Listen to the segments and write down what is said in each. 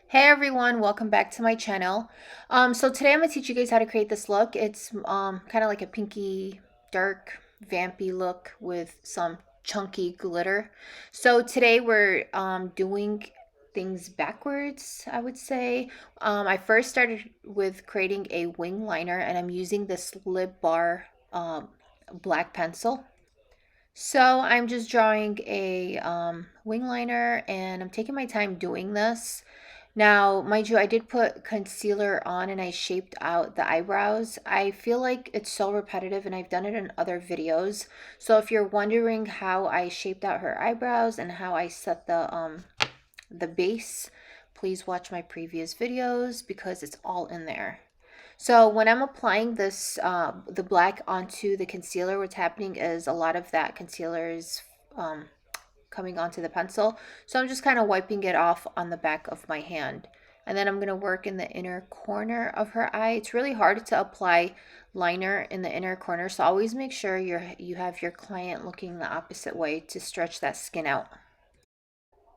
Hey everyone, welcome back to my channel. So today I'm gonna teach you guys how to create this look. It's kind of like a pinky, dark, vampy look with some chunky glitter. So today we're doing things backwards, I would say. I first started with creating a wing liner, and I'm using this lip bar black pencil. So I'm just drawing a wing liner, and I'm taking my time doing this. Now, mind you, I did put concealer on and I shaped out the eyebrows. I feel like it's so repetitive and I've done it in other videos. So if you're wondering how I shaped out her eyebrows and how I set the base, please watch my previous videos because it's all in there. So when I'm applying this, the black onto the concealer, what's happening is a lot of that concealer is um, coming onto the pencil. So I'm just kind of wiping it off on the back of my hand. And then I'm going to work in the inner corner of her eye. It's really hard to apply liner in the inner corner, so always make sure you have your client looking the opposite way to stretch that skin out.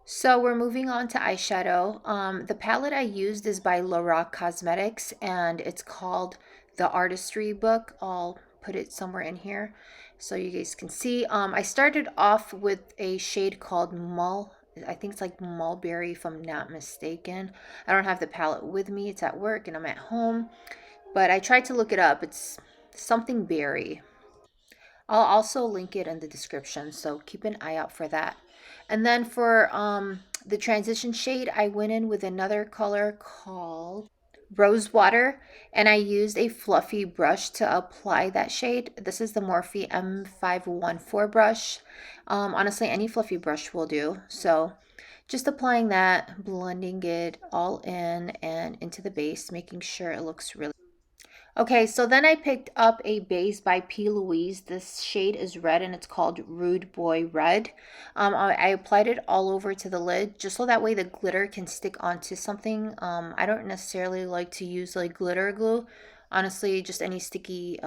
So we're moving on to eyeshadow. The palette I used is by Laroc Cosmetics and it's called the Artistry book. I'll put it somewhere in here so you guys can see. I started off with a shade called Mull. I think it's like Mulberry if I'm not mistaken. I don't have the palette with me. It's at work and I'm at home. But I tried to look it up. It's something berry. I'll also link it in the description, so keep an eye out for that. And then for the transition shade, I went in with another color called Rose Water, and I used a fluffy brush to apply that shade. This is the Morphe M514 brush. Honestly, any fluffy brush will do. So just applying that, blending it all in and into the base, making sure it looks really. Okay, so then I picked up a base by P.Louise. This shade is red and it's called Rude Boy Red. I applied it all over to the lid just so that way the glitter can stick onto something. I don't necessarily like to use like glitter glue. Honestly, just any sticky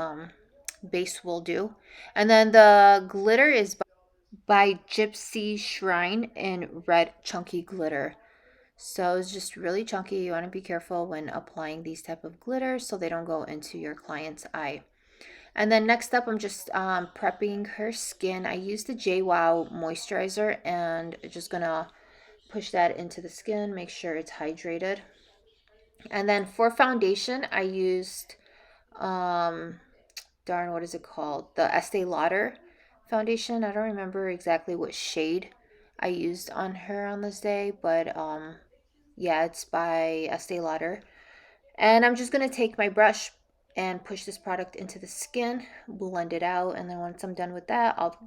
base will do. And then the glitter is by Gypsy Shrine in red chunky glitter. So it's just really chunky. You want to be careful when applying these type of glitters so they don't go into your client's eye. And then next up, I'm just prepping her skin. I used the JWoww moisturizer and just gonna push that into the skin, make sure it's hydrated. And then for foundation, I used, darn, what is it called? The Estee Lauder foundation. I don't remember exactly what shade I used on her on this day, but yeah, it's by Estee Lauder. And I'm just going to take my brush and push this product into the skin, blend it out, and then once I'm done with that, I'll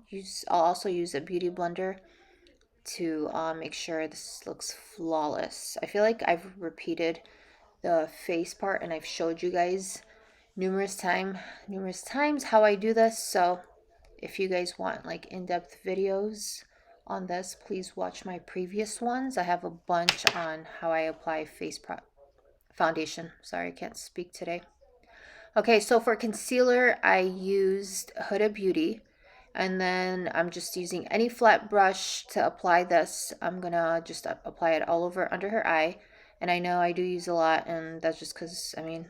also use a beauty blender to make sure this looks flawless. I feel like I've repeated the face part and I've showed you guys numerous times how I do this. So if you guys want like in-depth videos on this, please watch my previous ones. I have a bunch on how I apply foundation. Sorry, I can't speak today. Okay, so for concealer, I used Huda Beauty. And then I'm just using any flat brush to apply this. I'm gonna just apply it all over under her eye. And I know I do use a lot, and that's just because, I mean,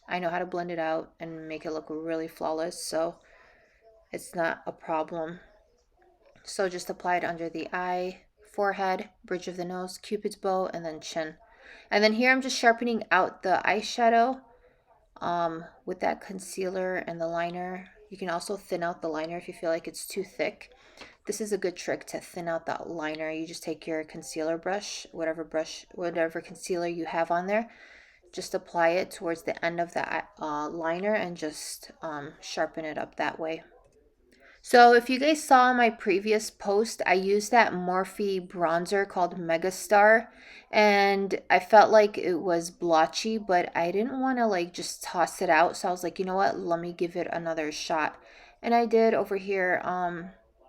I know how to blend it out and make it look really flawless. So it's not a problem. So just apply it under the eye, forehead, bridge of the nose, cupid's bow, and then chin. And then here I'm just sharpening out the eyeshadow with that concealer and the liner. You can also thin out the liner if you feel like it's too thick. This is a good trick to thin out that liner. You just take your concealer brush, whatever concealer you have on there, just apply it towards the end of the liner and just sharpen it up that way. So if you guys saw my previous post, I used that Morphe bronzer called Megastar, and I felt like it was blotchy, but I didn't want to like just toss it out. So I was like, you know what, let me give it another shot. And I did over here.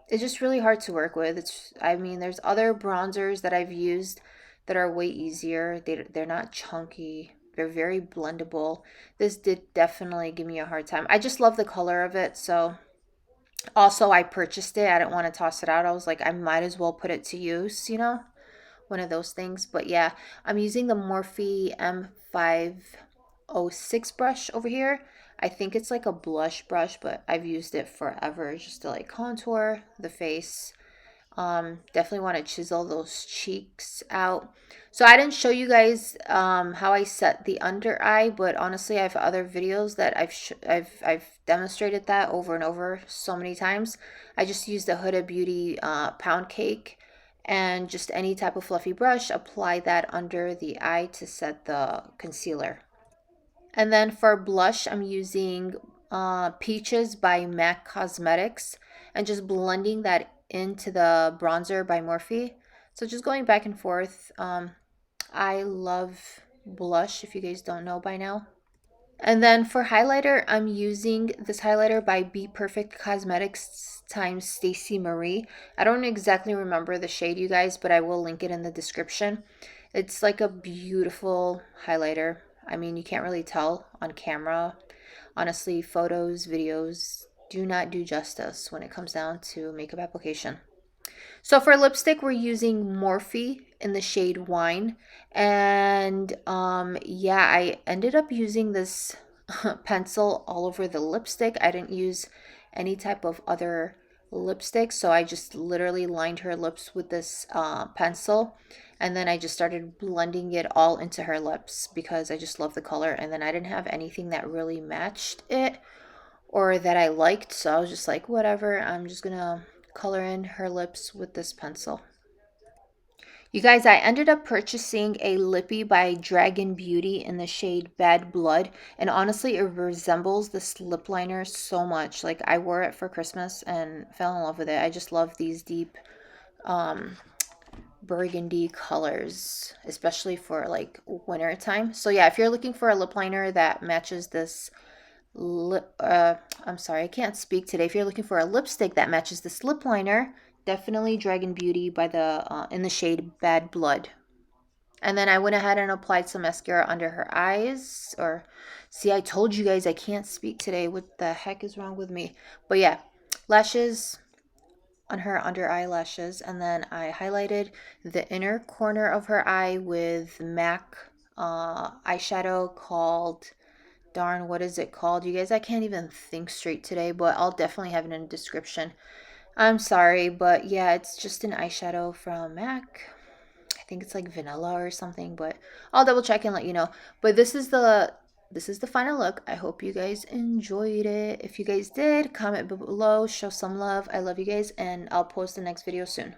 It's just really hard to work with. I mean, there's other bronzers that I've used that are way easier. They're not chunky. They're very blendable. This did definitely give me a hard time. I just love the color of it, so also I purchased it. I didn't want to toss it out. I was like, I might as well put it to use, one of those things. But yeah, I'm using the Morphe M506 brush over here. I think it's like a blush brush, but I've used it forever just to like contour the face. Definitely want to chisel those cheeks out. So I didn't show you guys how I set the under eye, but honestly, I have other videos that I've demonstrated that over and over so many times. I just used the Huda Beauty pound cake and just any type of fluffy brush, apply that under the eye to set the concealer. And then for blush, I'm using Peaches by MAC Cosmetics and just blending that into the bronzer by Morphe. So just going back and forth. I love blush, if you guys don't know by now. And then for highlighter, I'm using this highlighter by Be Perfect Cosmetics times Stacey Marie. I don't exactly remember the shade, you guys, but I will link it in the description. It's like a beautiful highlighter. I mean, you can't really tell on camera. Honestly, photos, videos do not do justice when it comes down to makeup application. So for lipstick, we're using Morphe in the shade Wine. And yeah, I ended up using this pencil all over the lipstick. I didn't use any type of other lipstick. So I just literally lined her lips with this pencil. And then I just started blending it all into her lips because I just love the color. And then I didn't have anything that really matched it or that I liked. So I was just like, whatever, I'm just going to color in her lips with this pencil. You guys, I ended up purchasing a lippy by Dragon Beauty in the shade Bad Blood. And honestly, it resembles this lip liner so much. Like, I wore it for Christmas and fell in love with it. I just love these deep burgundy colors, especially for like winter time. So yeah, if you're looking for a lip liner that matches this I'm sorry, I can't speak today. If you're looking for a lipstick that matches this lip liner, definitely Dragon Beauty by the in the shade Bad Blood. And then I went ahead and applied some mascara under her eyes. Or see, I told you guys I can't speak today. What the heck is wrong with me? But yeah, lashes on her under eyelashes, and then I highlighted the inner corner of her eye with MAC eyeshadow called, darn, what is it called? You guys, I can't even think straight today, but I'll definitely have it in the description. I'm sorry, but yeah, it's just an eyeshadow from MAC. I think it's like vanilla or something, but I'll double check and let you know. But this is the final look. I hope you guys enjoyed it. If you guys did, comment below, show some love. I love you guys, and I'll post the next video soon.